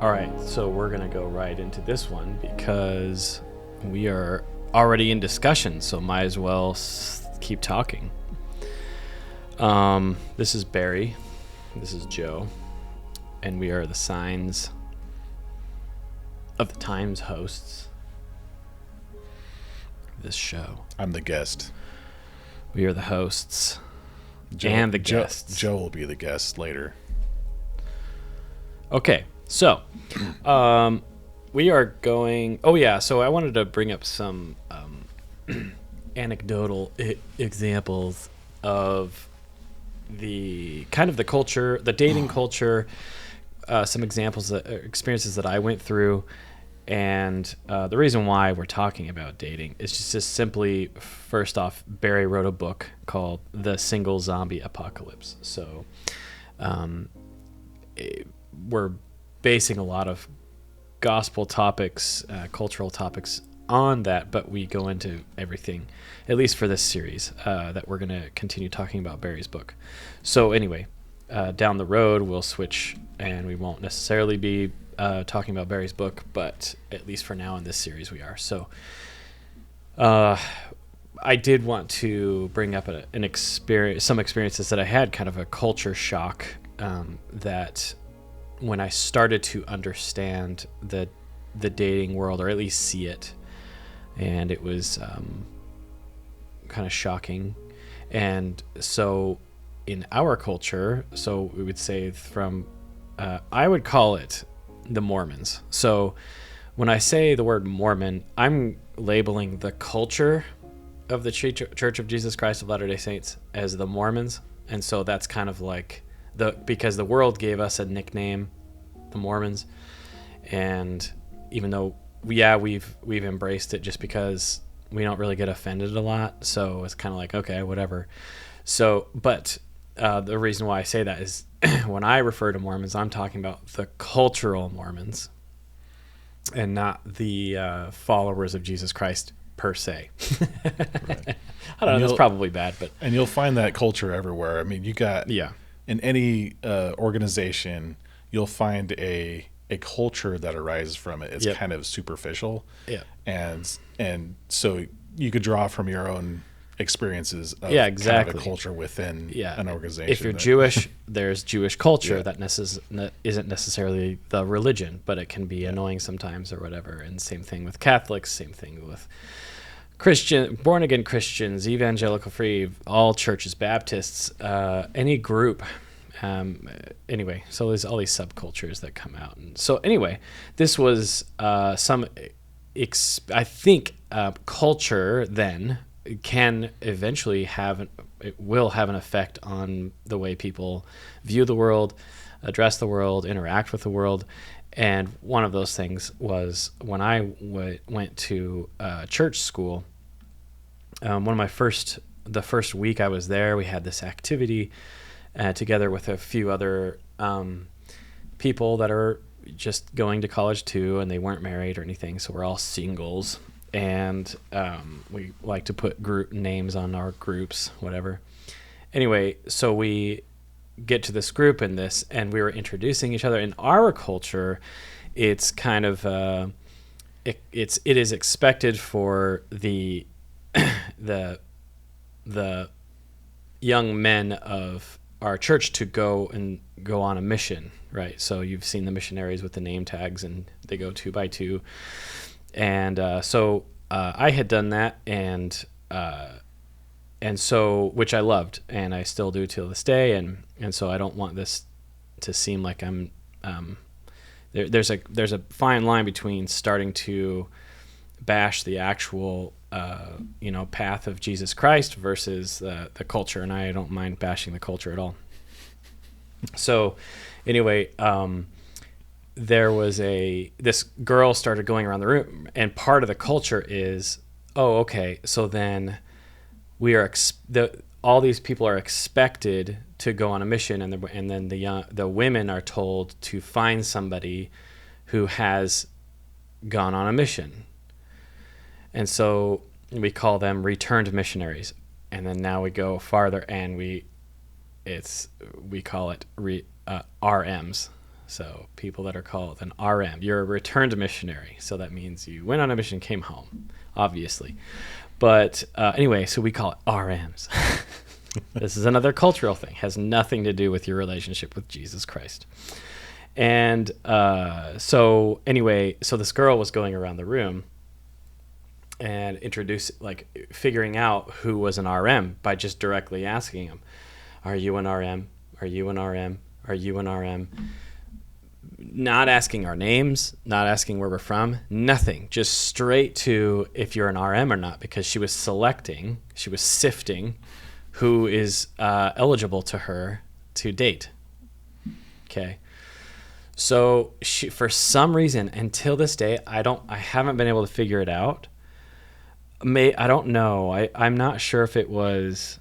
All right, so we're going to go right into this one because we are already in discussion, so might as well keep talking. This is Barry. This is Joe. And we are the Signs of the Times hosts of this show. I'm the guest. We are the hosts and the guests. Joe will be the guest later. Okay, so we are going... Oh, yeah, so I wanted to bring up some anecdotal examples of the kind of the culture, the dating culture, some examples, experiences that I went through. And the reason why we're talking about dating is just simply, first off, Barry wrote a book called The Single Zombie Apocalypse. So we're basing a lot of gospel topics, cultural topics on that, but we go into everything, at least for this series, that we're going to continue talking about Barry's book. So anyway, down the road, we'll switch, and we won't necessarily be talking about Barry's book, but at least for now in this series we are. So I did want to bring up some experiences that I had, kind of a culture shock, that when I started to understand the dating world, or at least see it, and it was kind of shocking. And so in our culture, so we would say from I would call it the Mormons. So when I say the word Mormon, I'm labeling the culture of the Church of Jesus Christ of Latter-day Saints as the Mormons. And so that's kind of like because the world gave us a nickname, the Mormons. And even though we've embraced it just because we don't really get offended a lot. So it's kind of like, okay, whatever. So, but the reason why I say that is when I refer to Mormons, I'm talking about the cultural Mormons and not the followers of Jesus Christ per se. Right. I don't know, that's probably bad, but... And you'll find that culture everywhere. I mean, you got... Yeah. In any organization, you'll find a culture that arises from it. It's kind of superficial. Yeah. And so you could draw from your own experiences of exactly. kind of a culture within an organization. If you're Jewish, there's Jewish culture that isn't necessarily the religion, but it can be annoying sometimes or whatever. And same thing with Catholics, same thing with born-again Christians, evangelical free, all churches, Baptists, any group. Anyway, so there's all these subcultures that come out. And so anyway, this was I think culture then can eventually will have an effect on the way people view the world, address the world, interact with the world. And one of those things was when I went to church school. The first week I was there, we had this activity together with a few other people that are just going to college too, and they weren't married or anything, so we're all singles. And we like to put group names on our groups, whatever. Anyway, so we get to this group and we were introducing each other. In our culture, it's kind of it is expected for the young men of our church to go on a mission, right? So you've seen the missionaries with the name tags, and they go 2 by 2. And so I had done that, and so, which I loved, and I still do till this day, and so I don't want this to seem like I'm there's a fine line between starting to bash the actual path of Jesus Christ versus the culture, and I don't mind bashing the culture at all. So anyway, there was this girl started going around the room, and part of the culture is, oh, okay, so then we are all these people are expected to go on a mission, and then the women are told to find somebody who has gone on a mission, and so we call them returned missionaries. And then now we go farther, and we call it RMs. So people that are called an RM, you're a returned missionary. So that means you went on a mission, came home, obviously. But anyway, so we call it RMs. This is another cultural thing. Has nothing to do with your relationship with Jesus Christ. And so anyway, so this girl was going around the room and figuring out who was an RM by just directly asking them, are you an RM? Are you an RM? Are you an RM? Not asking our names, not asking where we're from, nothing. Just straight to if you're an RM or not, because she was sifting who is eligible to her to date. Okay. So she, for some reason, until this day, I haven't been able to figure it out. I don't know. I'm not sure if it was.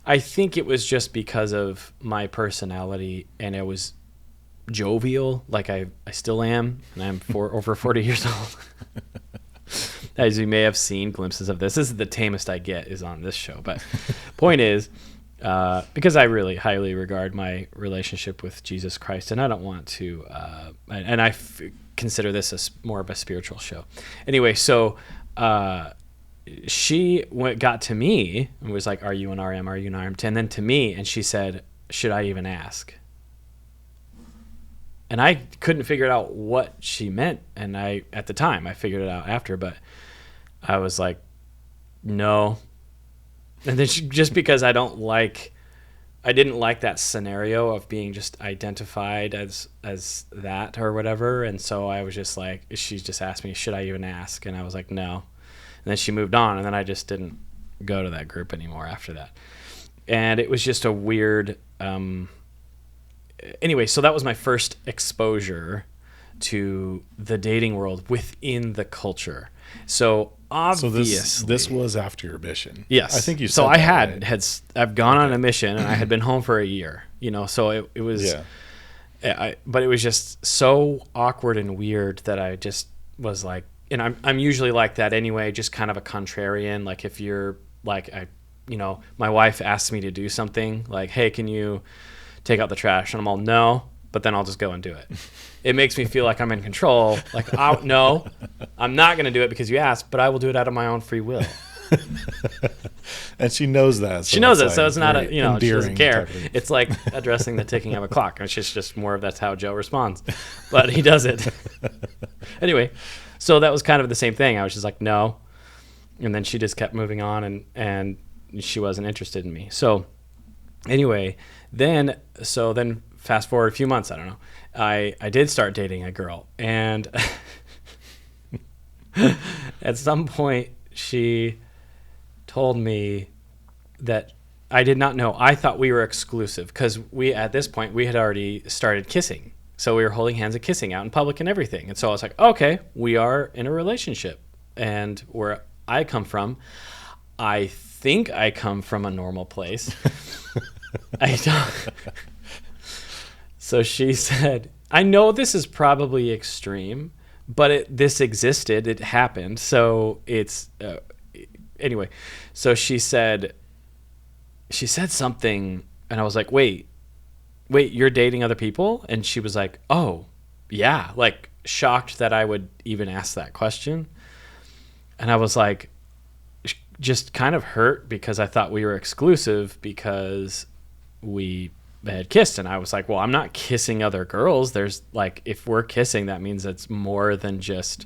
I think it was just because of my personality, and it was jovial, like I still am, and I'm over 40 years old. As you may have seen glimpses of this. This is the tamest I get is on this show. But point is, because I really highly regard my relationship with Jesus Christ, and I don't want to, and I consider this more of a spiritual show. Anyway, so she got to me and was like, are you an RM? Are you an RM? And then to me, and she said, should I even ask? And I couldn't figure out what she meant. And at the time, I figured it out after, but I was like, no. And then just because I didn't like that scenario of being just identified as that or whatever. And so I was just like, she just asked me, should I even ask? And I was like, no. And then she moved on, and then I just didn't go to that group anymore after that. And it was just a weird, anyway, so that was my first exposure to the dating world within the culture. So obviously, so this was after your mission. Yes, I think you said so. I've gone on a mission, and I had been home for a year. So it was. Yeah. But it was just so awkward and weird that I just was like, and I'm usually like that anyway, just kind of a contrarian. Like if you're like, my wife asks me to do something like, hey, can you take out the trash? And I'm all, no, but then I'll just go and do it. It makes me feel like I'm in control. Like, no, I'm not going to do it because you asked, but I will do it out of my own free will. And she knows that. So she knows it. So it's not she doesn't care. It's like addressing the ticking of a clock. It's just more of that's how Joe responds. But he does it. Anyway, so that was kind of the same thing. I was just like, no. And then she just kept moving on, and she wasn't interested in me. So anyway, then fast forward a few months, I don't know. I did start dating a girl, and at some point she told me that I did not know. I thought we were exclusive because at this point we had already started kissing. So we were holding hands and kissing out in public and everything. And so I was like, okay, we are in a relationship. And where I come from, I think I come from a normal place. I don't. So she said, I know this is probably extreme, but this existed. It happened. So it's anyway. So she said something, and I was like, wait, you're dating other people? And she was like, oh, yeah, like shocked that I would even ask that question. And I was like, just kind of hurt because I thought we were exclusive because we had kissed. And I was like, well, I'm not kissing other girls. There's like, if we're kissing, that means it's more than just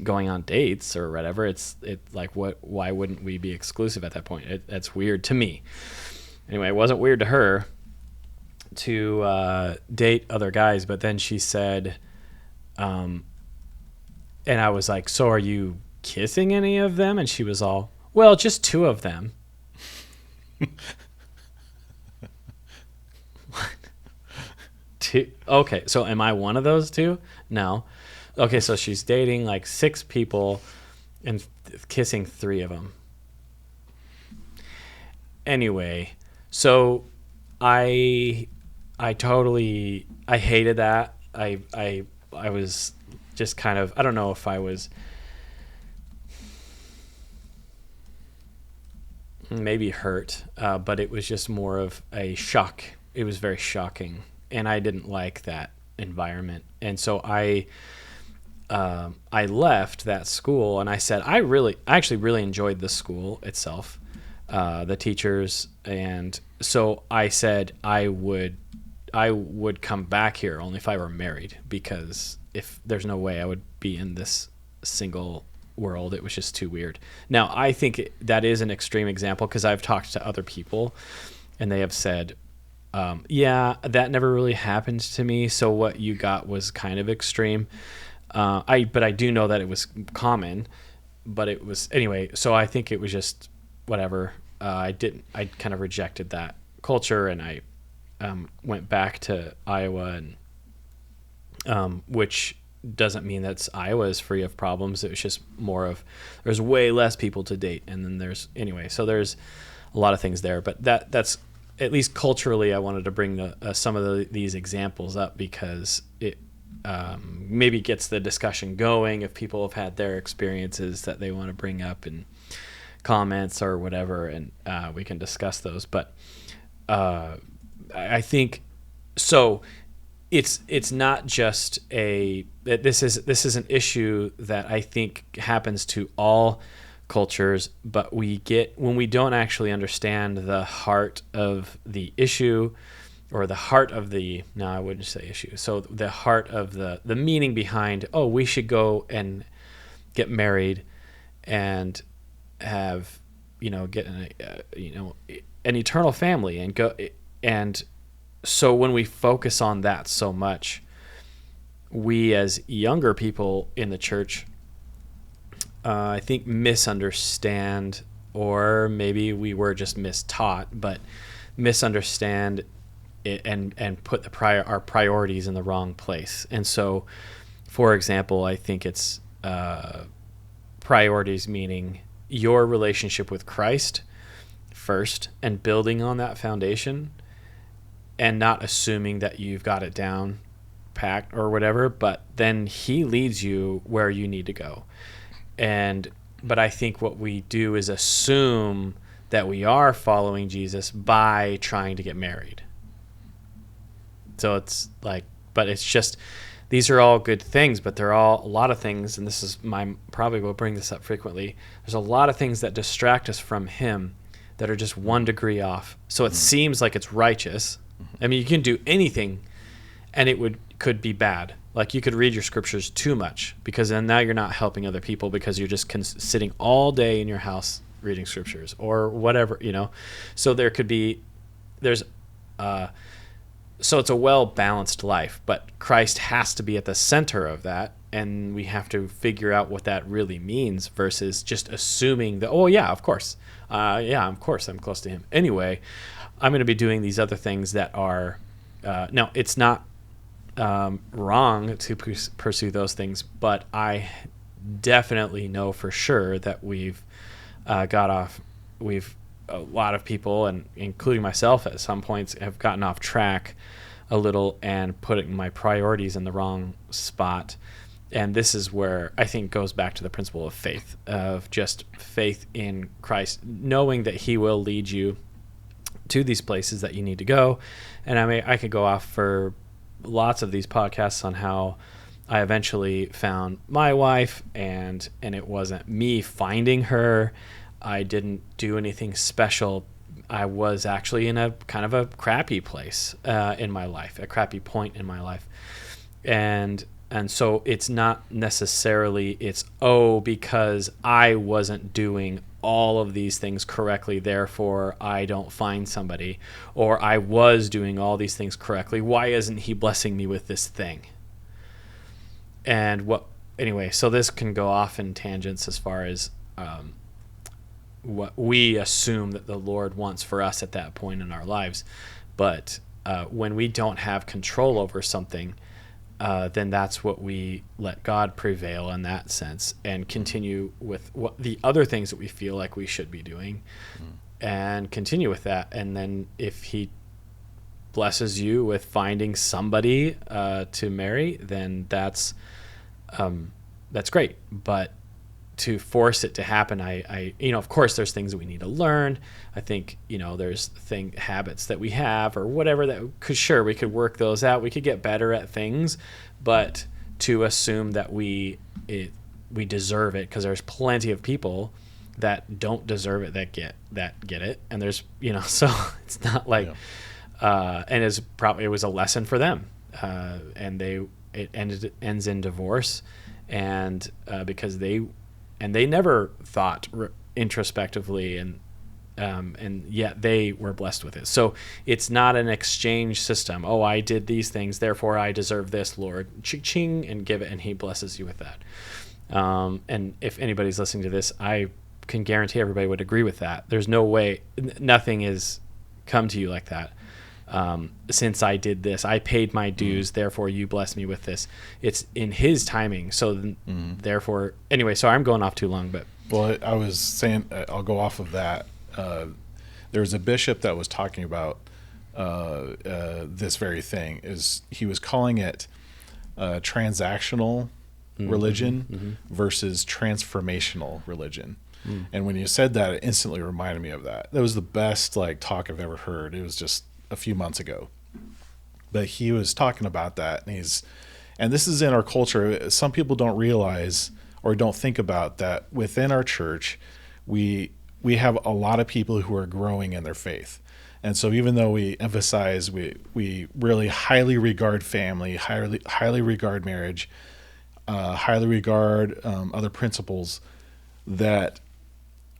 going on dates or whatever. It's like, why wouldn't we be exclusive at that point? That's weird to me. Anyway, it wasn't weird to her to date other guys, but then she said, and I was like, so are you kissing any of them? And she was all, well, just 2 of them. What? 2? Okay, so am I one of those 2? No. Okay, so she's dating like 6 people and kissing 3 of them. Anyway, so I hated that. I was just kind of, I don't know if I was maybe hurt, but it was just more of a shock it was very shocking, and I didn't like that environment. And so I left that school, and I said I actually really enjoyed the school itself, the teachers, and so I said I would come back here only if I were married, because if there's no way I would be in this single world, it was just too weird. Now I think that is an extreme example, because I've talked to other people and they have said, yeah, that never really happened to me, so what you got was kind of extreme. But I do know that it was common, but it was anyway. So I think it was just whatever. I kind of rejected that culture, and I went back to Iowa, and which doesn't mean that Iowa is free of problems. It was just more of, there's way less people to date, and then so there's a lot of things there. But that's at least culturally, I wanted to bring some of these examples up, because it maybe gets the discussion going if people have had their experiences that they want to bring up in comments or whatever, and we can discuss those. But I think so. It's not just this is an issue that I think happens to all cultures, but when we don't actually understand the heart of the issue, or the heart of I wouldn't say issue. So the heart of the meaning behind, we should go and get married and have, get an eternal family and go. And so when we focus on that so much, we as younger people in the church, I think misunderstand, or maybe we were just mistaught, but misunderstand it and put our priorities in the wrong place. And so, for example, I think it's priorities, meaning your relationship with Christ first, and building on that foundation, and not assuming that you've got it down packed or whatever, but then he leads you where you need to go. But I think what we do is assume that we are following Jesus by trying to get married. So it's like, but it's just, these are all good things, but they're all a lot of things, and this is probably will bring this up frequently. There's a lot of things that distract us from him that are just 1 degree off. So it seems like it's righteous. I mean, you can do anything and it could be bad. Like, you could read your scriptures too much, because then now you're not helping other people, because you're just sitting all day in your house reading scriptures or whatever, So so it's a well-balanced life, but Christ has to be at the center of that, and we have to figure out what that really means, versus just assuming that, of course, I'm close to him. Anyway, I'm going to be doing these other things that are, no, it's not wrong to pursue those things, but I definitely know for sure that we've a lot of people, and including myself at some points, have gotten off track a little and putting my priorities in the wrong spot. And this is where I think goes back to the principle of faith, of just faith in Christ, knowing that he will lead you to these places that you need to go. And I could go off for lots of these podcasts on how I eventually found my wife, and it wasn't me finding her. I didn't do anything special. I was actually in a kind of a crappy place in my life, a crappy point in my life. And so it's not necessarily, because I wasn't doing all of these things correctly, therefore I don't find somebody, or I was doing all these things correctly, why isn't he blessing me with this thing? Anyway, so this can go off in tangents as far as what we assume that the Lord wants for us at that point in our lives. But when we don't have control over something, then that's what we let God prevail in that sense, and continue with what the other things that we feel like we should be doing, and continue with that. And then if he blesses you with finding somebody to marry, then that's great. But to force it to happen. I of course there's things that we need to learn. I think, there's habits that we have or whatever sure, we could work those out. We could get better at things, but to assume that we deserve it, because there's plenty of people that don't deserve it that get it. And there's, so it's not like, and it was a lesson for them. And it ends in divorce. And because they never thought introspectively, and yet they were blessed with it. So it's not an exchange system. Oh, I did these things, therefore I deserve this, Lord. Ching, and give it, and He blesses you with that. And if anybody's listening to this, I can guarantee everybody would agree with that. There's no way, nothing has come to you like that. Since I did this, I paid my dues, therefore you bless me with this. It's in His timing. So therefore, anyway, so I'm going off too long, but. Well, I was saying, I'll go off of that. There was a bishop that was talking about this very thing. He was calling it transactional religion versus transformational religion. And when you said that, it instantly reminded me of that. That was the best talk I've ever heard. It was just a few months ago, but he was talking about that, and this is in our culture. Some people don't realize or don't think about that within our church, we have a lot of people who are growing in their faith. And so even though we emphasize, we really highly regard family, highly regard marriage, highly regard other principles, that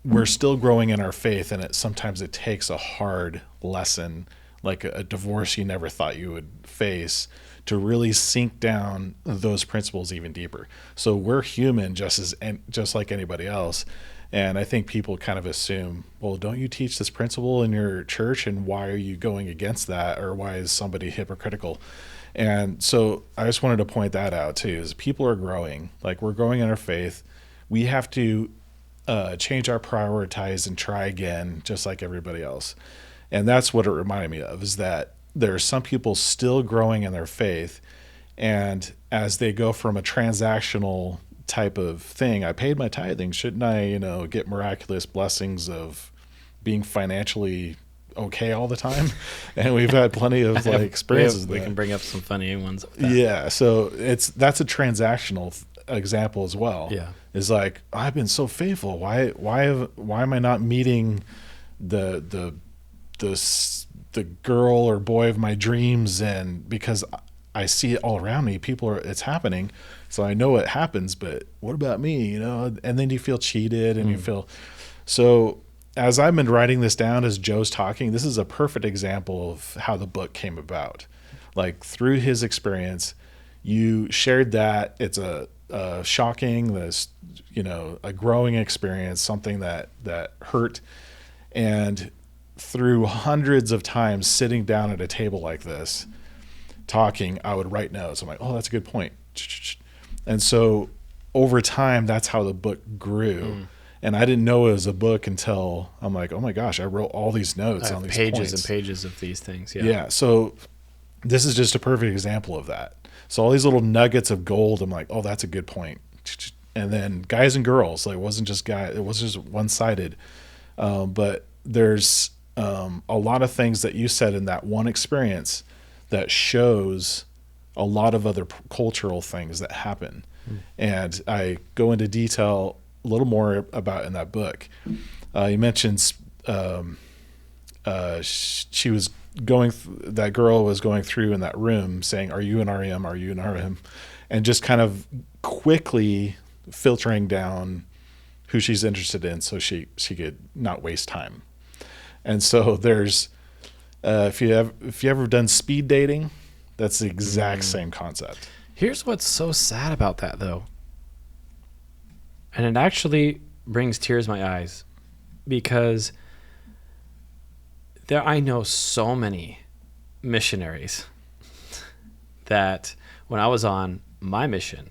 we're still growing in our faith. And sometimes it takes a hard lesson, like a divorce you never thought you would face, to really sink down those principles even deeper. So we're human just like anybody else. And I think people kind of assume, well, don't you teach this principle in your church? And why are you going against that? Or why is somebody hypocritical? And so I just wanted to point that out too, is people are growing, we're growing in our faith. We have to change our priorities and try again, just like everybody else. And that's what it reminded me of, is that there are some people still growing in their faith. And as they go from a transactional type of thing, I paid my tithing, shouldn't I, get miraculous blessings of being financially okay all the time? And we've had plenty of experiences. We can bring up some funny ones. With that. Yeah. So that's a transactional example as well. Yeah. Is I've been so faithful. Why am I not meeting the girl or boy of my dreams? And because I see it all around me, it's happening. So I know it happens, but what about me? And then you feel cheated and you feel, so as I've been writing this down, as Joe's talking, this is a perfect example of how the book came about. Through his experience, you shared that it's a shocking, a growing experience, something that hurt. And through hundreds of times sitting down at a table like this, talking, I would write notes. I'm like, oh, that's a good point. And so over time, that's how the book grew. And I didn't know it was a book until I'm like, oh my gosh, I wrote all these notes on these pages points. and pages of these things. Yeah. Yeah. So this is just a perfect example of that. So all these little nuggets of gold, I'm like, oh, that's a good point. And then guys and girls, it wasn't just one-sided. But there's a lot of things that you said in that one experience that shows a lot of other cultural things that happen. And I go into detail a little more about in that book. You mentioned she was that girl was going through in that room saying, are you an REM? Are you an REM? And just kind of quickly filtering down who she's interested in so she could not waste time. And so there's, if you ever done speed dating, that's the exact same concept. Here's what's so sad about that, though. And it actually brings tears to my eyes, because I know so many missionaries that when I was on my mission,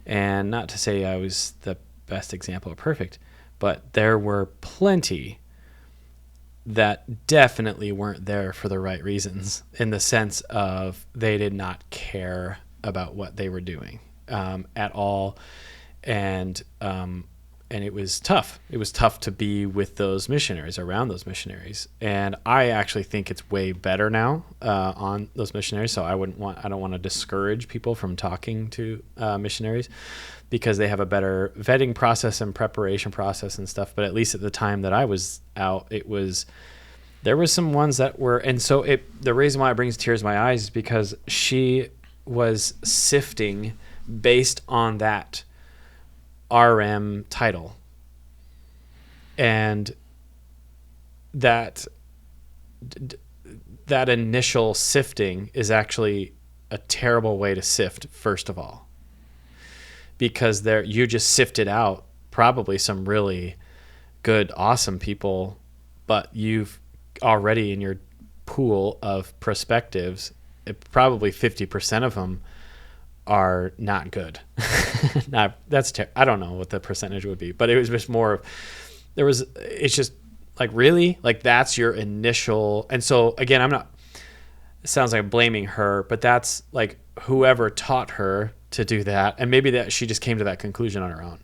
and not to say I was the best example of perfect, but there were plenty that definitely weren't there for the right reasons, in the sense of they did not care about what they were doing at all. And and it was tough. It was tough to be with those missionaries, around those missionaries. And I actually think it's way better now on those missionaries. So I don't want to discourage people from talking to missionaries, because they have a better vetting process and preparation process and stuff. But at least at the time that I was out, there were some ones that were, and so the reason why it brings tears to my eyes is because she was sifting based on that RM title, and that initial sifting is actually a terrible way to sift, first of all, because you just sifted out probably some really good, awesome people, but you've already in your pool of perspectives, probably 50% of them are not good. I don't know what the percentage would be, but it was just more of, it's just like, really, like that's your initial. And so again, it sounds like I'm blaming her, but that's like whoever taught her to do that. And maybe that she just came to that conclusion on her own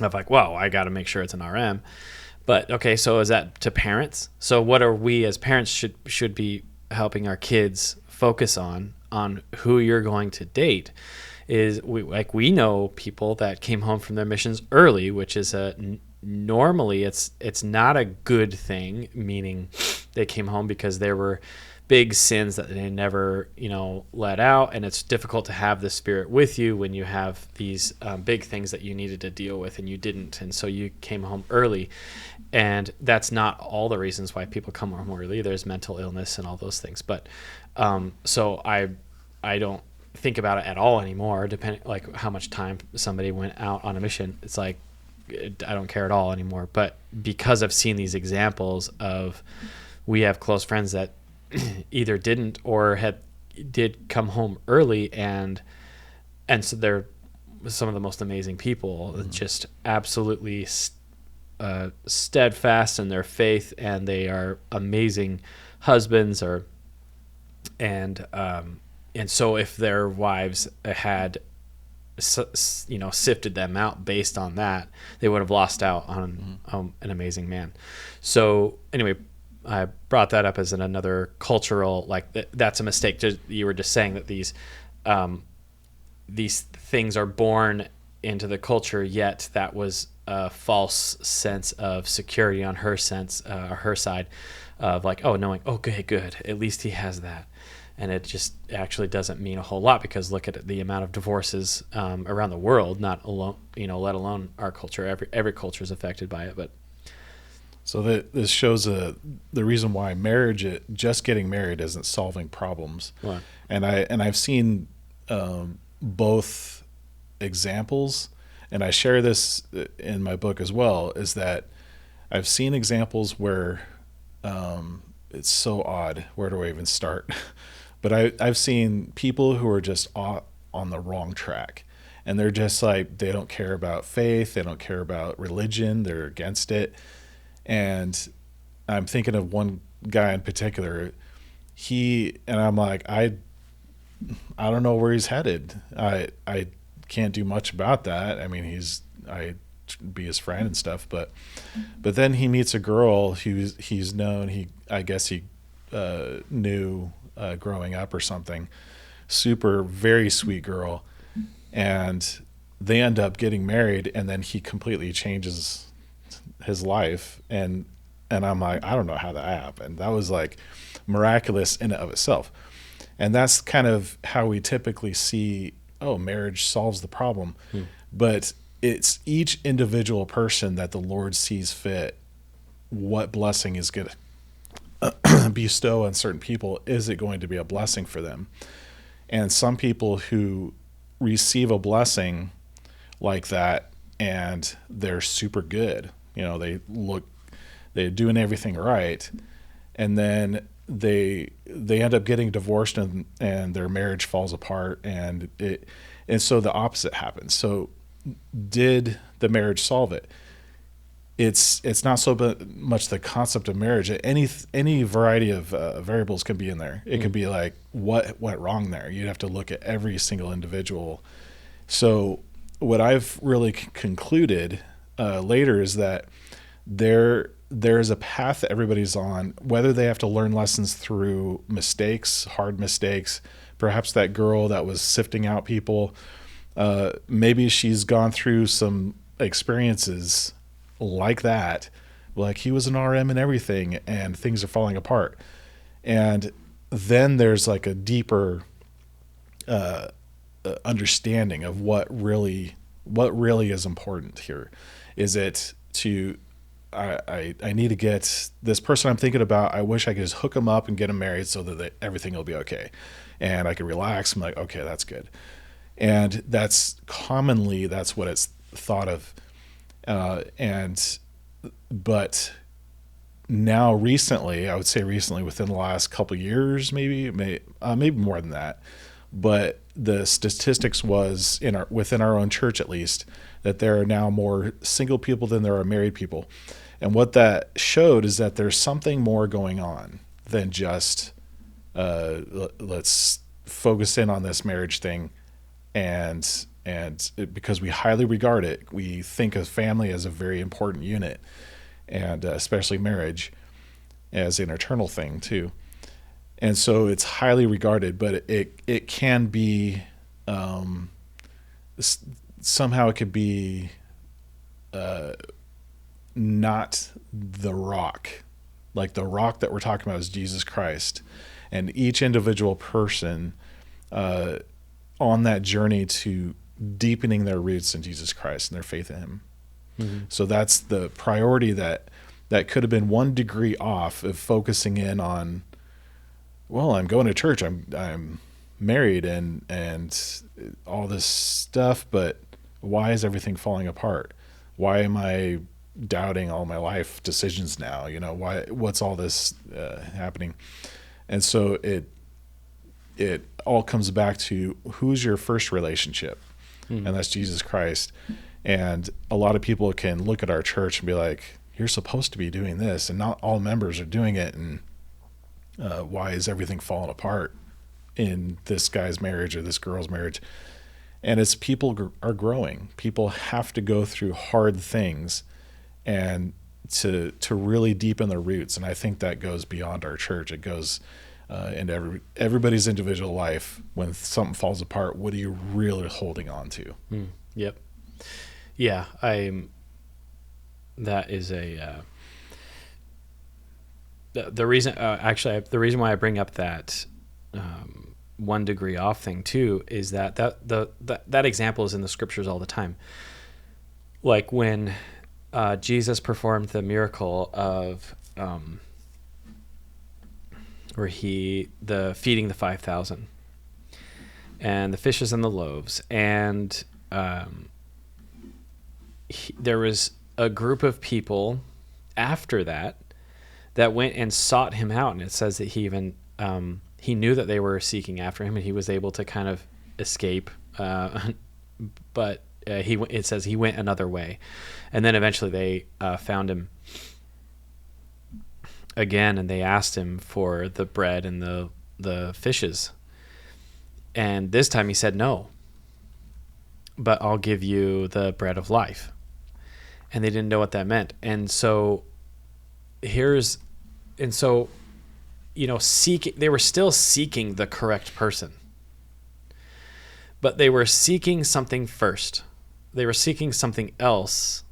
of like, whoa, I got to make sure it's an RM. But okay, so is that to parents? So what are we as parents should be helping our kids focus on who you're going to date? Is we know people that came home from their missions early, which is normally it's not a good thing, meaning they came home because there were big sins that they never let out, and it's difficult to have the Spirit with you when you have these big things that you needed to deal with and you didn't, and so you came home early. And that's not all the reasons why people come home early. There's mental illness and all those things, but so I don't think about it at all anymore, depending like how much time somebody went out on a mission. It's like I don't care at all anymore. But because I've seen these examples of, we have close friends that either didn't or did come home early, and so they're some of the most amazing people, just absolutely steadfast in their faith, and they are amazing husbands, and so if their wives had sifted them out based on that, they would have lost out on an amazing man. So anyway, I brought that up as another cultural, like that's a mistake. You were just saying that these things are born into the culture, yet that was a false sense of security on her side of like, oh, knowing, okay, good, at least he has that. And it just actually doesn't mean a whole lot, because look at the amount of divorces around the world, not alone, let alone our culture. Every culture is affected by it. But so this shows the reason why just getting married isn't solving problems. Right. And I've seen both examples, and I share this in my book as well, is that I've seen examples where it's so odd. Where do I even start? But I've seen people who are just on the wrong track, and they're just like, they don't care about faith, they don't care about religion, they're against it. And I'm thinking of one guy in particular. And I'm like, I don't know where he's headed. I can't do much about that. I mean, I be his friend and stuff, but then he meets a girl he's known. I guess he knew growing up or something. Super, very sweet girl, and they end up getting married, and then he completely changes his life, and I'm like, I don't know how that happened. That was like miraculous in and of itself. And that's kind of how we typically see, marriage solves the problem. But it's each individual person that the Lord sees fit what blessing is going to bestow on certain people. Is it going to be a blessing for them? And some people who receive a blessing like that, and they're super good, they're doing everything right, and then they end up getting divorced, and their marriage falls apart, and so the opposite happens. So did the marriage solve it? It's not so much the concept of marriage. Any variety of variables can be in there. It could be like, what went wrong there? You'd have to look at every single individual. So what I've really concluded later is that there's a path that everybody's on, whether they have to learn lessons through mistakes, hard mistakes. Perhaps that girl that was sifting out people, maybe she's gone through some experiences like that, like he was an RM and everything, and things are falling apart. And then there's like a deeper understanding of what really is important here. Is it to I need to get this person I'm thinking about. I wish I could just hook them up and get them married so that everything will be okay, and I can relax. I'm like, okay, that's good. And that's what it's thought of. But now recently, I would say within the last couple of years, maybe more than that, but the statistics was within our own church, at least, that there are now more single people than there are married people. And what that showed is that there's something more going on than just let's focus in on this marriage thing, because we highly regard it, we think of family as a very important unit, and especially marriage as an eternal thing too. And so it's highly regarded, but it can be somehow it could be not the rock. Like the rock that we're talking about is Jesus Christ, and each individual person on that journey to deepening their roots in Jesus Christ and their faith in Him. Mm-hmm. So that's the priority that could have been 1 degree off of focusing in on, well, I'm going to church, I'm married and all this stuff, but why is everything falling apart? Why am I doubting all my life decisions now? What's all this happening? And so it all comes back to who's your first relationship, and that's Jesus Christ. And a lot of people can look at our church and be like, you're supposed to be doing this, and not all members are doing it, and why is everything falling apart in this guy's marriage or this girl's marriage? And it's people are growing. People have to go through hard things and to really deepen their roots. And I think that goes beyond our church. It goes into everybody's individual life. When something falls apart, what are you really holding on to? Yep. Yeah, that is the reason. The reason why I bring up that 1 degree off thing too is that example is in the scriptures all the time. Like when Jesus performed the miracle of the feeding the 5,000 and the fishes and the loaves, and there was a group of people after that went and sought him out, and it says that he even he knew that they were seeking after him, and he was able to kind of escape, but it says he went another way, and then eventually they found him again, and they asked him for the bread and the fishes, and this time he said no, but I'll give you the bread of life. And they didn't know what that meant. And so they were still seeking the correct person, but they were seeking something first. They were seeking something else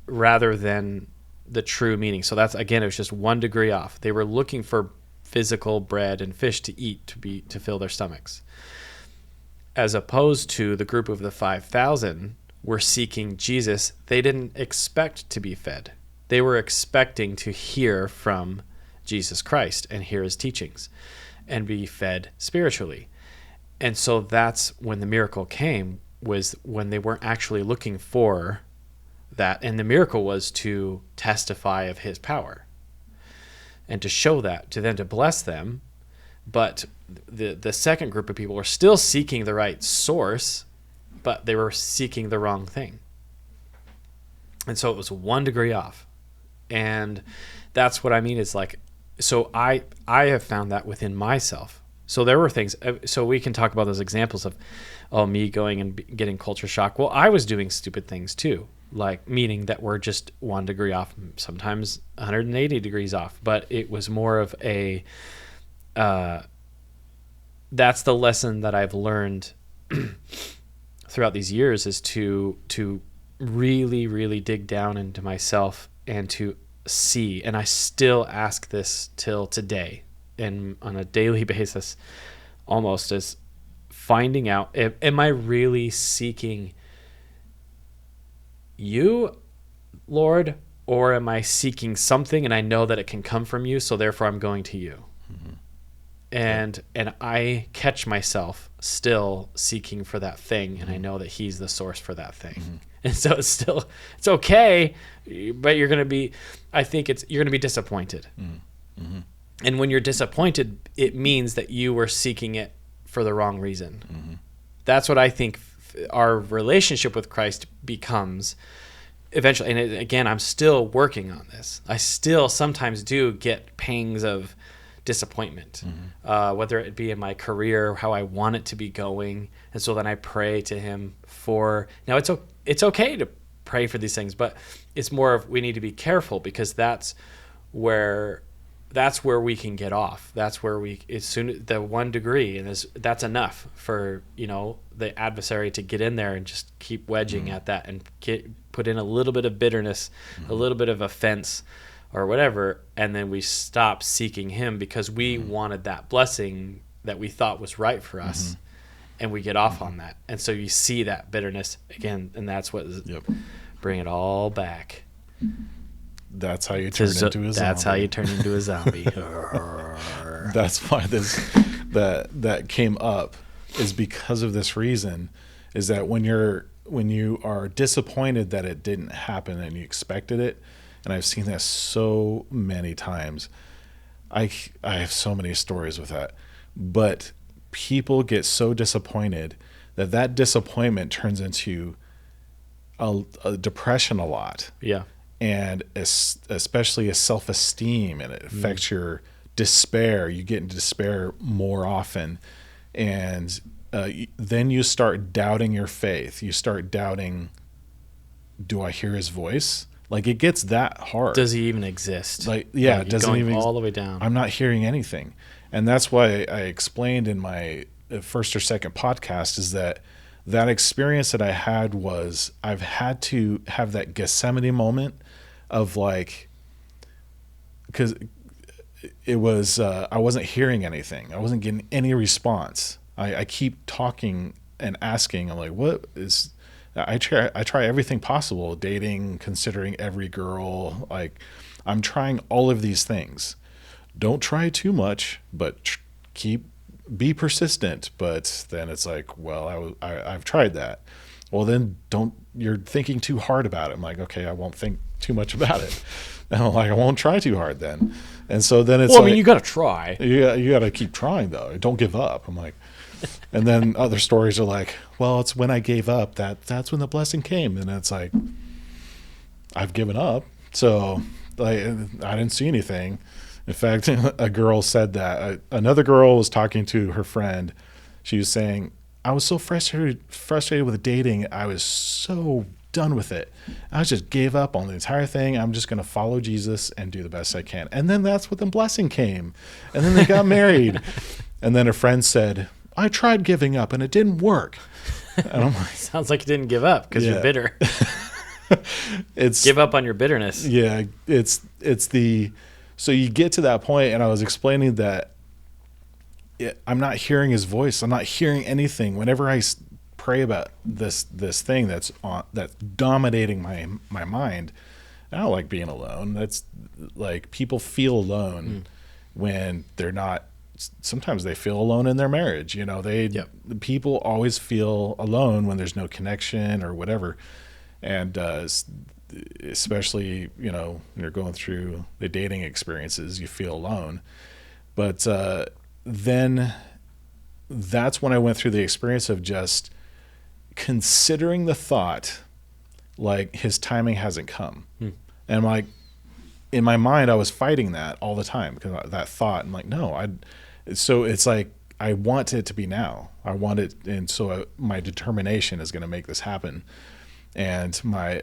rather than the true meaning. So that's, again, it was just 1 degree off. They were looking for physical bread and fish to eat, to fill their stomachs, as opposed to the group of the 5,000 were seeking Jesus. They didn't expect to be fed. They were expecting to hear from Jesus Christ and hear his teachings and be fed spiritually. And so that's when the miracle came, was when they weren't actually looking for that. And the miracle was to testify of his power and to show that to them, to bless them. But the second group of people were still seeking the right source, but they were seeking the wrong thing. And so it was 1 degree off. And that's what I mean is like, so I have found that within myself. So there were things, so we can talk about those examples of, me going and getting culture shock. Well, I was doing stupid things too. like meaning that we're just 1 degree off, sometimes 180 degrees off. But it was more of a, that's the lesson that I've learned throughout these years, is to really, really dig down into myself and to see. And I still ask this till today, and on a daily basis, almost, is finding out, am I really seeking you, Lord, or am I seeking something and I know that it can come from you, so therefore I'm going to you? Mm-hmm. And I catch myself still seeking for that thing, and I know that he's the source for that thing. Mm-hmm. And so it's okay, but you're going to be disappointed. Mm-hmm. And when you're disappointed, it means that you were seeking it for the wrong reason. Mm-hmm. That's what I think our relationship with Christ becomes eventually. And again, I'm still working on this. I still sometimes do get pangs of disappointment, whether it be in my career, how I want it to be going. And so then I pray to him for, now it's okay to pray for these things, but it's more of, we need to be careful, because that's where we can get off. That's where the 1 degree, and that's enough for, the adversary to get in there and just keep wedging at that and put in a little bit of bitterness, a little bit of offense or whatever. And then we stop seeking him because we wanted that blessing that we thought was right for us. And we get off on that. And so you see that bitterness again, and that's what bring it all back. That's how you turn into a zombie. That's how you turn into a zombie. That's why that came up, is because of this reason, is that when you are disappointed that it didn't happen and you expected it, and I've seen that so many times. I have so many stories with that. But people get so disappointed that disappointment turns into a depression a lot. Yeah. And especially a self-esteem, and it affects your despair. You get into despair more often, and then you start doubting your faith. You start doubting, do I hear his voice? Like, it gets that hard. Does he even exist? Like, yeah, it doesn't even all the way down. I'm not hearing anything, and that's why I explained in my first or second podcast is that experience that I had was, I've had to have that Gethsemane moment of, like, because it was I wasn't hearing anything. I wasn't getting any response. I keep talking and asking. I'm like, what is? I try everything possible, dating, considering every girl. Like, I'm trying all of these things. Don't try too much, but be persistent. But then it's like, well, I've tried that. Well, then you're thinking too hard about it. I'm like, okay, I won't think too much about it. And I'm like, I won't try too hard then. And so then it's, well, I mean, you got to try. You got to keep trying though. Don't give up. I'm like, and then other stories are like, well, it's when I gave up that's when the blessing came. And it's like, I've given up. So like, I didn't see anything. In fact, a girl said that. Another girl was talking to her friend. She was saying, I was so frustrated with dating. I was so done with it. I just gave up on the entire thing. I'm just going to follow Jesus and do the best I can. And then that's when the blessing came. And then they got married. And then a friend said, I tried giving up and it didn't work. And I'm like, sounds like you didn't give up because you're bitter. Give up on your bitterness. Yeah, so you get to that point, and I was explaining that I'm not hearing his voice. I'm not hearing anything. Whenever I pray about this thing that's dominating my mind, I don't like being alone. That's like, people feel alone when they're not. Sometimes they feel alone in their marriage. People always feel alone when there's no connection or whatever. And especially, when you're going through the dating experiences, you feel alone. But then that's when I went through the experience of just considering the thought, like, his timing hasn't come. And I'm like, in my mind, I was fighting that all the time, because that thought, I'm like, no, so it's like, I want it to be now. I want it. And so my determination is going to make this happen. and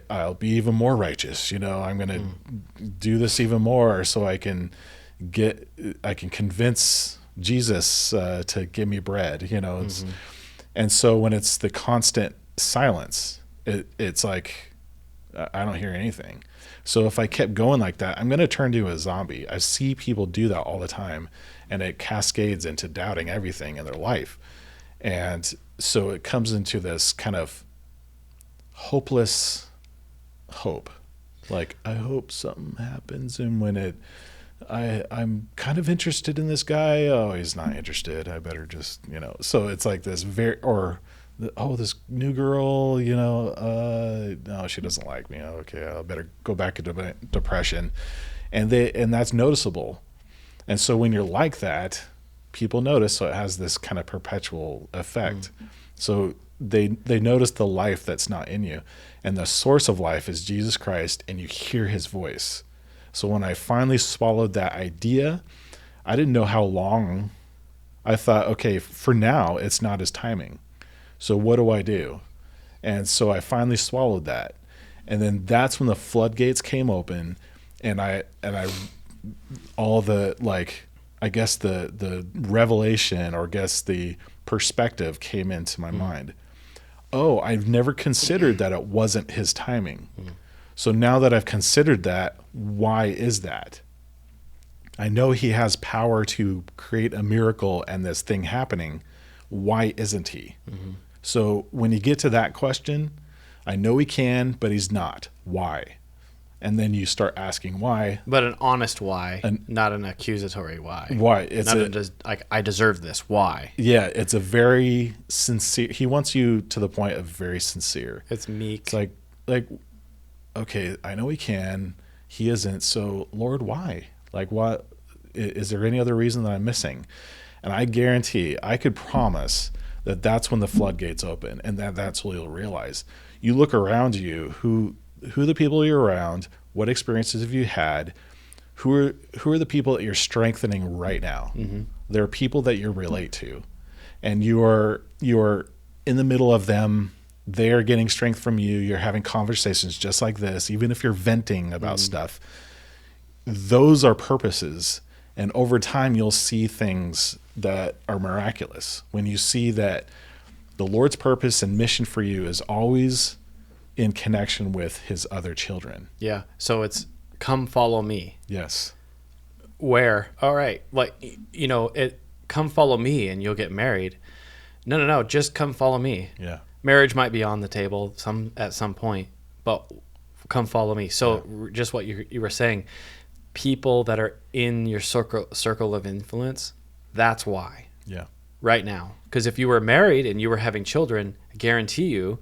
I'll be even more righteous. I'm going to do this even more so I can convince Jesus to give me bread. And so when it's the constant silence, it's like I don't hear anything. So if I kept going like that, I'm going to turn to a zombie. I see people do that all the time, and it cascades into doubting everything in their life. And so it comes into this kind of hopeless hope. Like, I hope something happens. And when I'm kind of interested in this guy. Oh, he's not interested. I better just, so it's like this this new girl, no, she doesn't like me. Okay, I better go back into depression. And that's noticeable. And so when you're like that, people notice. So it has this kind of perpetual effect. So they notice the life that's not in you. And the source of life is Jesus Christ, and you hear his voice. So when I finally swallowed that idea, I didn't know how long. I thought, okay, for now, it's not his timing. So what do I do? And so I finally swallowed that. And then that's when the floodgates came open, and all the, like, I guess the revelation, or I guess the perspective came into my mind. Oh, I've never considered that it wasn't his timing. So now that I've considered that, why is that? I know he has power to create a miracle and this thing happening. Why isn't he? So when you get to that question, I know he can, but he's not. Why? And then you start asking why. But an honest why, not an accusatory why. Why? It's like, I deserve this. Why? Yeah, it's a very sincere. He wants you to the point of very sincere. It's meek. It's like, okay, I know he can. He isn't. So, Lord, why? Like, what? Is there any other reason that I'm missing? And I guarantee, I could promise that that's when the floodgates open, and that's what you'll realize. You look around you, who are the people you're around? What experiences have you had? Who are the people that you're strengthening right now? There are people that you relate to, and you're in the middle of them. They're getting strength from you. You're having conversations just like this, even if you're venting about stuff. Those are purposes. And over time, you'll see things that are miraculous. When you see that the Lord's purpose and mission for you is always in connection with his other children. Yeah. So it's come follow me. Yes. Where, all right, like, come follow me and you'll get married. No. Just come follow me. Yeah. Marriage might be on the table at some point, but come follow me. So just what you were saying, people that are in your circle of influence, that's why. Yeah. Right now. Because if you were married and you were having children, I guarantee you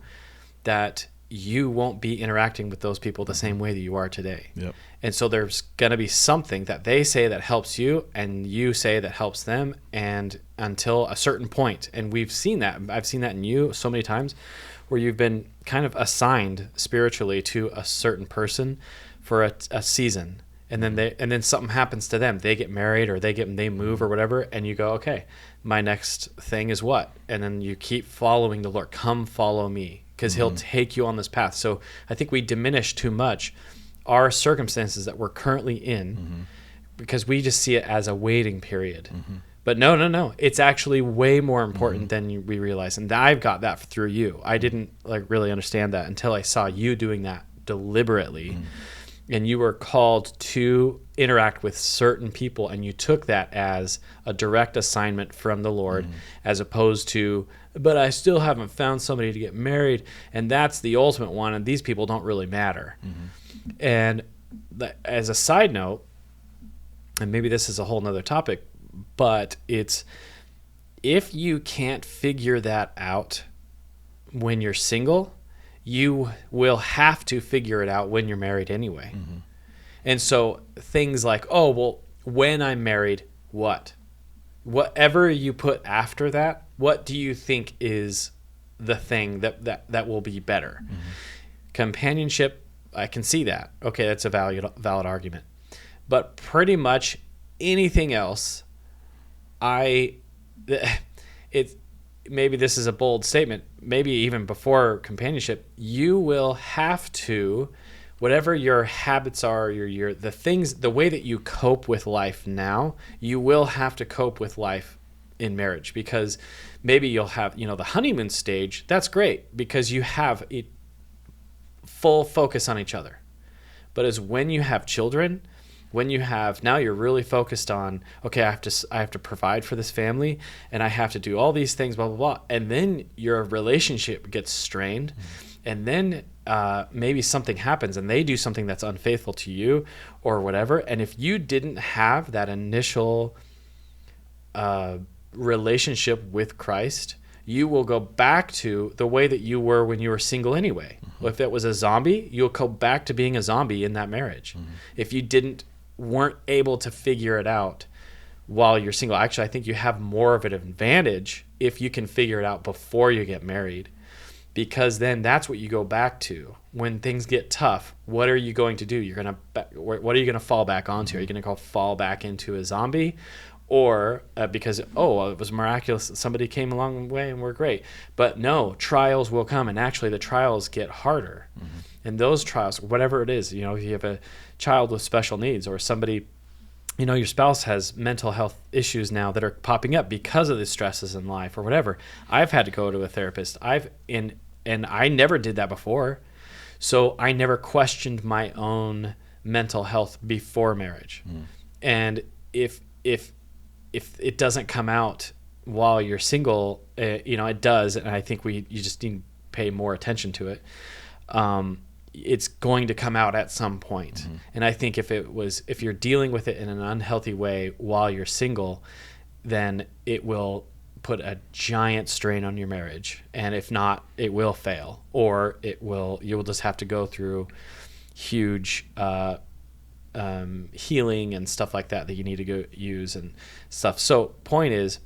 that you won't be interacting with those people the same way that you are today. Yep. And so there's going to be something that they say that helps you and you say that helps them, and until a certain point. And we've seen that. I've seen that in you so many times, where you've been kind of assigned spiritually to a certain person for a season. And then something happens to them. They get married, or they move or whatever, and you go, okay, my next thing is what? And then you keep following the Lord. Come follow me, because he'll take you on this path. So I think we diminish too much our circumstances that we're currently in, because we just see it as a waiting period. But no. It's actually way more important than we realize. And I've got that through you. I didn't really understand that until I saw you doing that deliberately. And you were called to interact with certain people, and you took that as a direct assignment from the Lord, as opposed to, but I still haven't found somebody to get married, and that's the ultimate one, and these people don't really matter. And as a side note, and maybe this is a whole nother topic, but it's, if you can't figure that out when you're single, you will have to figure it out when you're married anyway. And so things like, oh, well, when I'm married, whatever you put after that, what do you think is the thing that will be better? Companionship, I can see that. Okay, that's a valid argument. But pretty much anything else, maybe this is a bold statement, maybe even before companionship, you will have to, whatever your habits are, the things, the way that you cope with life now, you will have to cope with life in marriage, because maybe you'll have, the honeymoon stage. That's great because you have a full focus on each other. But as when you have children, now you're really focused on, okay, I have to provide for this family, and I have to do all these things, blah, blah, blah. And then your relationship gets strained. And then maybe something happens and they do something that's unfaithful to you or whatever. And if you didn't have that initial relationship with Christ, you will go back to the way that you were when you were single anyway. Mm-hmm. If it was a zombie, you'll go back to being a zombie in that marriage. Mm-hmm. If you weren't able to figure it out while you're single. Actually, I think you have more of an advantage if you can figure it out before you get married, because then that's what you go back to when things get tough. What are you going to do? What are you going to fall back onto? Are you going to fall back into a zombie, or because it was miraculous, somebody came along the way and we're great? But no, trials will come, and actually the trials get harder. Mm-hmm. And those trials, whatever it is, if you have a child with special needs, or somebody, your spouse has mental health issues now that are popping up because of the stresses in life or whatever. I've had to go to a therapist. And I never did that before. So I never questioned my own mental health before marriage. Mm. And if it doesn't come out while you're single, it does. And I think you just need to pay more attention to it. It's going to come out at some point. Mm-hmm. And I think if you're dealing with it in an unhealthy way while you're single, then it will put a giant strain on your marriage. And if not, it will fail, or you will just have to go through huge healing and stuff like that you need to go use and stuff. So point is,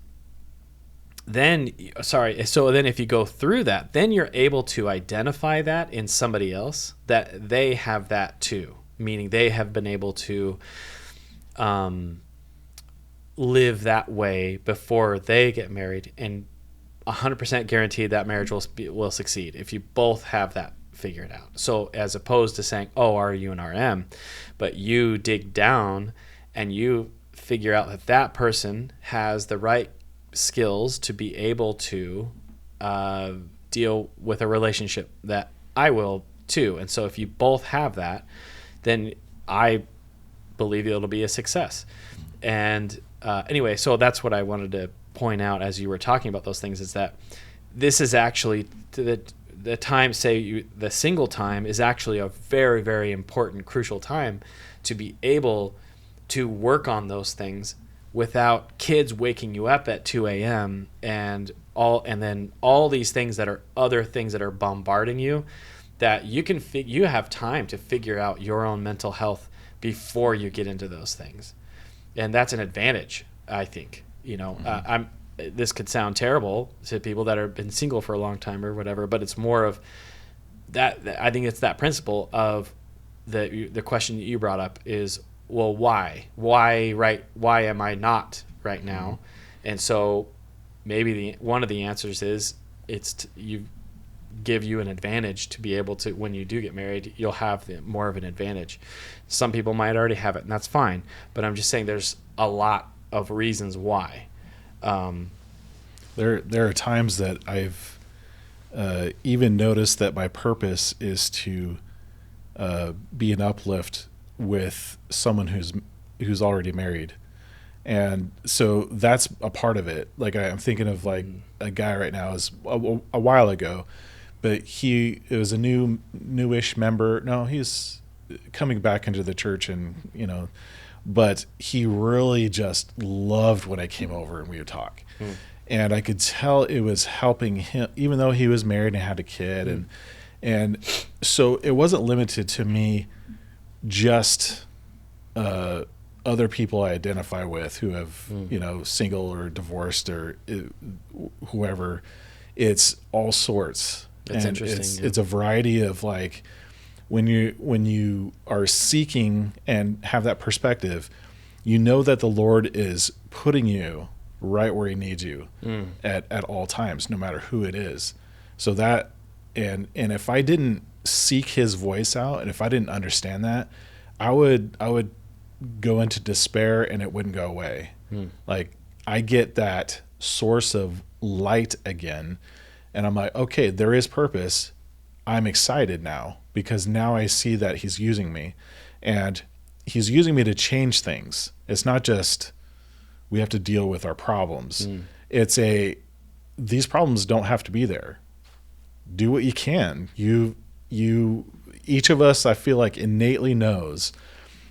then if you go through that, then you're able to identify that in somebody else, that they have that too, meaning they have been able to live that way before they get married, and 100% guaranteed that marriage will succeed if you both have that figured out. So as opposed to saying, are you an RM? But you dig down and you figure out that person has the right skills to be able to deal with a relationship that I will too. And so if you both have that, then I believe it'll be a success. And anyway, so that's what I wanted to point out as you were talking about those things, is that this is actually the time, the single time is actually a very, very important, crucial time to be able to work on those things without kids waking you up at 2 a.m. and then all these things that are other things that are bombarding you, that you have time to figure out your own mental health before you get into those things. And that's an advantage, I think. Mm-hmm. This could sound terrible to people that have been single for a long time or whatever, but it's more of that. I think it's that principle of the question that you brought up is, well, why am I not right now? And so maybe one of the answers is you give you an advantage to be able to, when you do get married, you'll have more of an advantage. Some people might already have it, and that's fine. But I'm just saying there's a lot of reasons why. There are times that I've even noticed that my purpose is to be an uplift with someone who's already married, and so that's a part of it. Like I'm thinking of like a guy right now, is a while ago, but it was a newish member. No, he's coming back into the church, and but he really just loved when I came over and we would talk. And I could tell it was helping him, even though he was married and had a kid. And so it wasn't limited to me, just other people I identify with who have, single or divorced or whoever. It's all sorts. That's interesting. It's a variety of, like, when you are seeking and have that perspective, that the Lord is putting you right where he needs you at all times, no matter who it is. So that, and if I didn't seek his voice out, and if I didn't understand that, I would go into despair and it wouldn't go away. Like, I get that source of light again, and I'm like, okay, there is purpose. I'm excited now because now I see that he's using me, and he's using me to change things. It's not just we have to deal with our problems. It's these problems don't have to be there. Do what you can. Each of us, I feel like, innately knows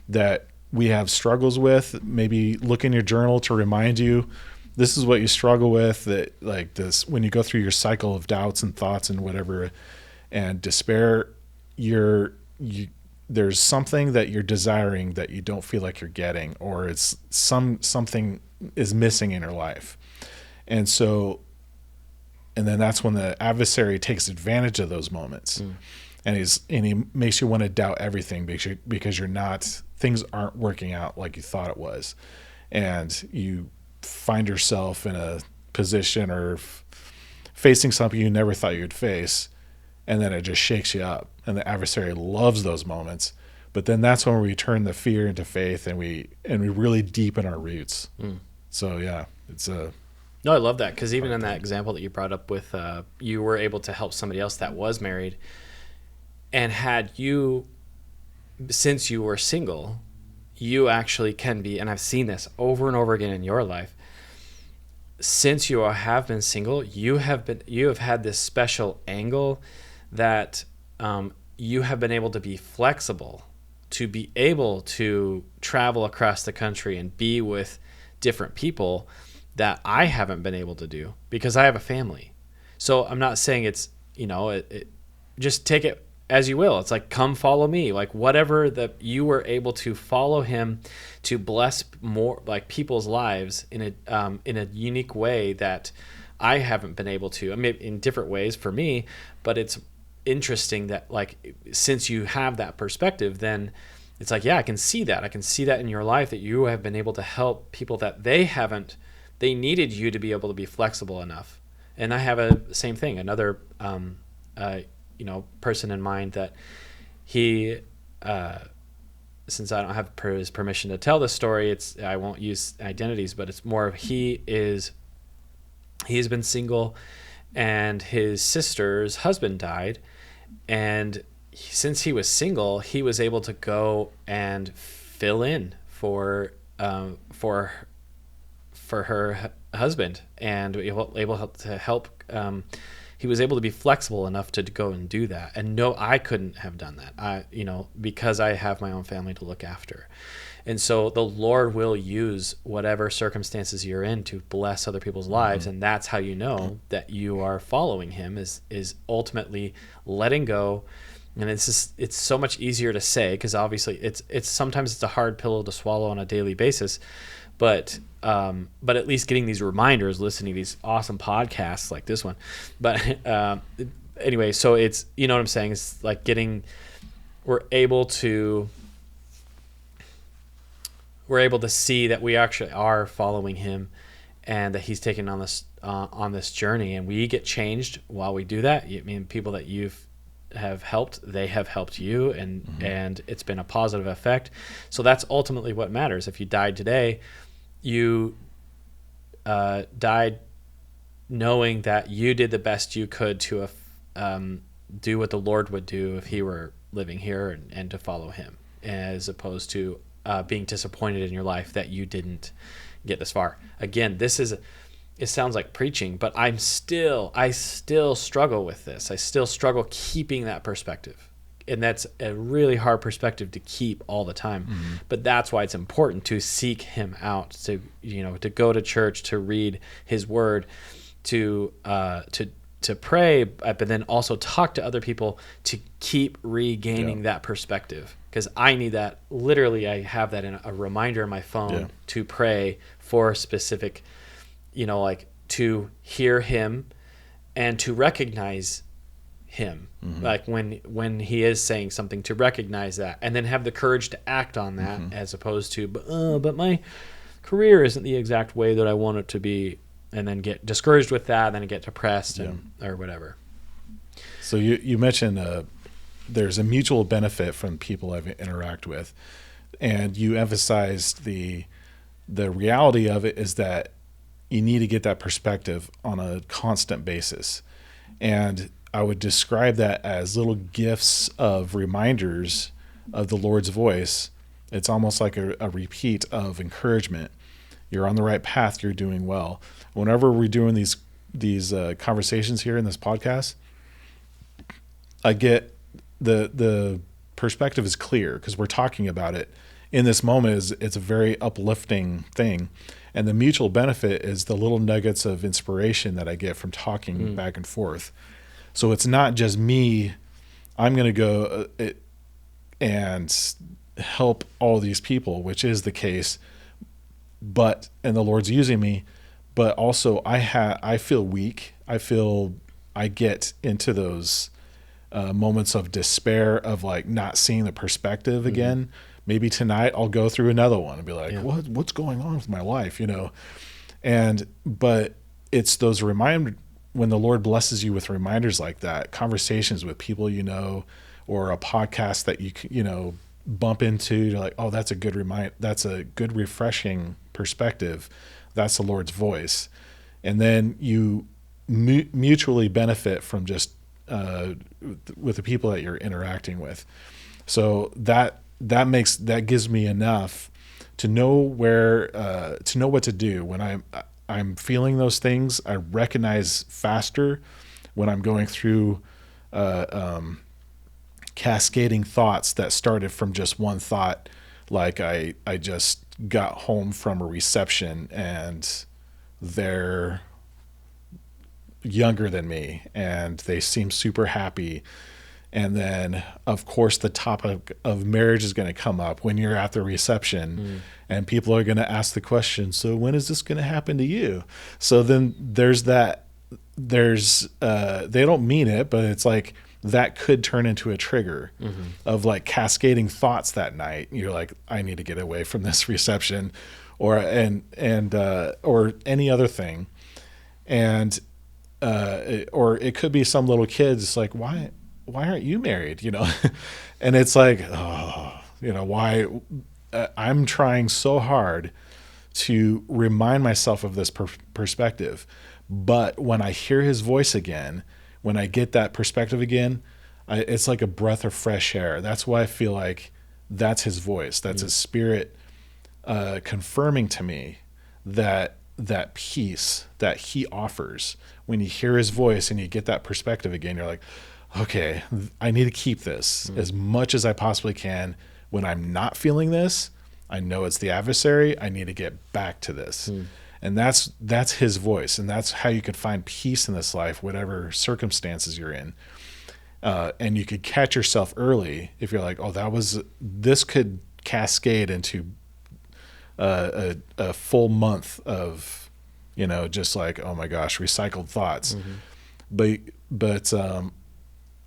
that we have struggles with. Maybe look in your journal to remind you this is what you struggle with, that like this, when you go through your cycle of doubts and thoughts and whatever and despair, there's something that you're desiring that you don't feel like you're getting, or it's something is missing in your life. And then that's when the adversary takes advantage of those moments. And he makes you want to doubt everything because things aren't working out like you thought it was. And you find yourself in a position or facing something you never thought you'd face. And then it just shakes you up. And the adversary loves those moments. But then that's when we turn the fear into faith, and we really deepen our roots. So yeah, it's a... No, I love that, because even in that example that you brought up with you were able to help somebody else that was married, and since you were single, you actually can be, and I've seen this over and over again in your life, since you have been single, you have had this special angle that you have been able to be flexible, to be able to travel across the country and be with different people that I haven't been able to do because I have a family. So I'm not saying it's, just take it as you will. It's like, come follow me. Like, whatever that you were able to follow him to bless more like people's lives in a unique way that I haven't been able to. I mean, in different ways for me, but it's interesting that, like, since you have that perspective, then it's like, yeah, I can see that. I can see that in your life, that you have been able to help people that they needed you to be able to be flexible enough. And I have a same thing, another, person in mind that he, since I don't have his permission to tell this story, I won't use identities, but it's more of he's been single, and his sister's husband died, and since he was single, he was able to go and fill in for her husband, and able to help. He was able to be flexible enough to go and do that. And no, I couldn't have done that. Because I have my own family to look after. And so the Lord will use whatever circumstances you're in to bless other people's lives. And that's how you know that you are following him, is ultimately letting go. And it's so much easier to say, because obviously it's sometimes it's a hard pill to swallow on a daily basis, but at least getting these reminders, listening to these awesome podcasts like this one. But anyway, so it's, you know what I'm saying? It's like we're able to see that we actually are following him, and that he's taken on this journey, and we get changed while we do that. I mean, people that have helped, they have helped you, and it's been a positive effect. So that's ultimately what matters. If you died today, you died knowing that you did the best you could to do what the Lord would do if he were living here, and to follow him, as opposed to being disappointed in your life that you didn't get this far. Again, it sounds like preaching, but I still struggle with this. I still struggle keeping that perspective. And that's a really hard perspective to keep all the time. But that's why it's important to seek him out, to go to church, to read his word, to pray, but then also talk to other people to keep regaining that perspective. Because I need that. Literally, I have that in a reminder in my phone to pray for specific, like to hear him and to recognize him. Like when he is saying something, to recognize that, and then have the courage to act on that, as opposed to, but career isn't the exact way that I want it to be, and then get discouraged with that, then get depressed or whatever. So you mentioned there's a mutual benefit from people I've interact with, and you emphasized the reality of it is that you need to get that perspective on a constant basis. And I would describe that as little gifts of reminders of the Lord's voice. It's almost like a repeat of encouragement. You're on the right path. You're doing well. Whenever we're doing these conversations here in this podcast, I get the perspective is clear because we're talking about it in this moment. It's a very uplifting thing. And the mutual benefit is the little nuggets of inspiration that I get from talking back and forth. So it's not just me. I'm going to go and help all these people, which is the case. And the Lord's using me, but also I feel weak. I get into those moments of despair of like not seeing the perspective again. Maybe tonight I'll go through another one and be like, what's going on with my life, but it's those when the Lord blesses you with reminders like that, conversations with people, or a podcast that you bump into, you're like, oh, that's a good refreshing perspective. That's the Lord's voice. And then you mutually benefit from just with the people that you're interacting with. So that gives me enough to know what to do when I'm feeling those things. I recognize faster when I'm going through cascading thoughts that started from just one thought. Like I just got home from a reception and they're younger than me and they seem super happy. And then, of course, the topic of marriage is going to come up when you're at the reception, and people are going to ask the question, so when is this going to happen to you? So then there's that. They don't mean it, but it's like that could turn into a trigger of like cascading thoughts that night. You're like, I need to get away from this reception, or any other thing, and or it could be some little kids. It's like, why aren't you married? And it's like, why? I'm trying so hard to remind myself of this perspective. But when I hear his voice again, when I get that perspective again, it's like a breath of fresh air. That's why I feel like that's his voice. That's his spirit confirming to me that peace that he offers. When you hear his voice and you get that perspective again, you're like, okay, I need to keep this as much as I possibly can. When I'm not feeling this, I know it's the adversary. I need to get back to this. And that's his voice. And that's how you could find peace in this life, whatever circumstances you're in. And you could catch yourself early if you're like, oh, this could cascade into a full month of, just like, oh my gosh, recycled thoughts. But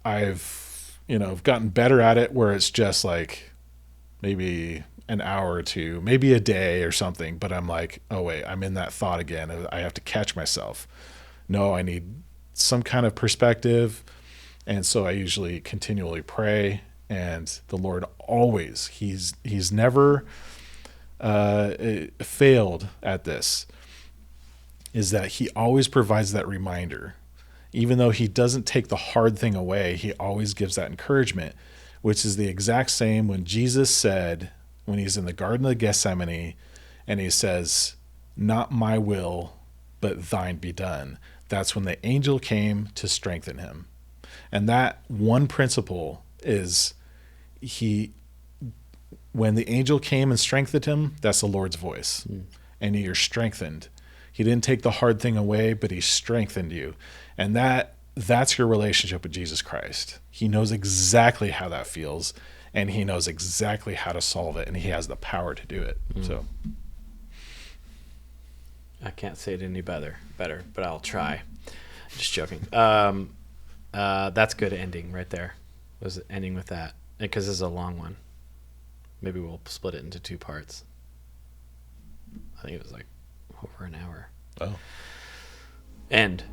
I've gotten better at it where it's just like maybe an hour or two, maybe a day or something, but I'm like, oh wait, I'm in that thought again. I have to catch myself. No, I need some kind of perspective. And so I usually continually pray, and the Lord always, he's never failed at this, is that he always provides that reminder. Even though he doesn't take the hard thing away, he always gives that encouragement, which is the exact same when Jesus said, when he's in the Garden of Gethsemane, and he says, not my will, but thine be done. That's when the angel came to strengthen him. And that one principle is when the angel came and strengthened him, that's the Lord's voice. And you're strengthened. He didn't take the hard thing away, but he strengthened you. And that's your relationship with Jesus Christ. He knows exactly how that feels, and he knows exactly how to solve it, and he has the power to do it. So I can't say it any better, but I'll try. Just joking. That's good ending right there. Was ending with that, because this is a long one. Maybe we'll split it into two parts. I think it was like over an hour. Oh. And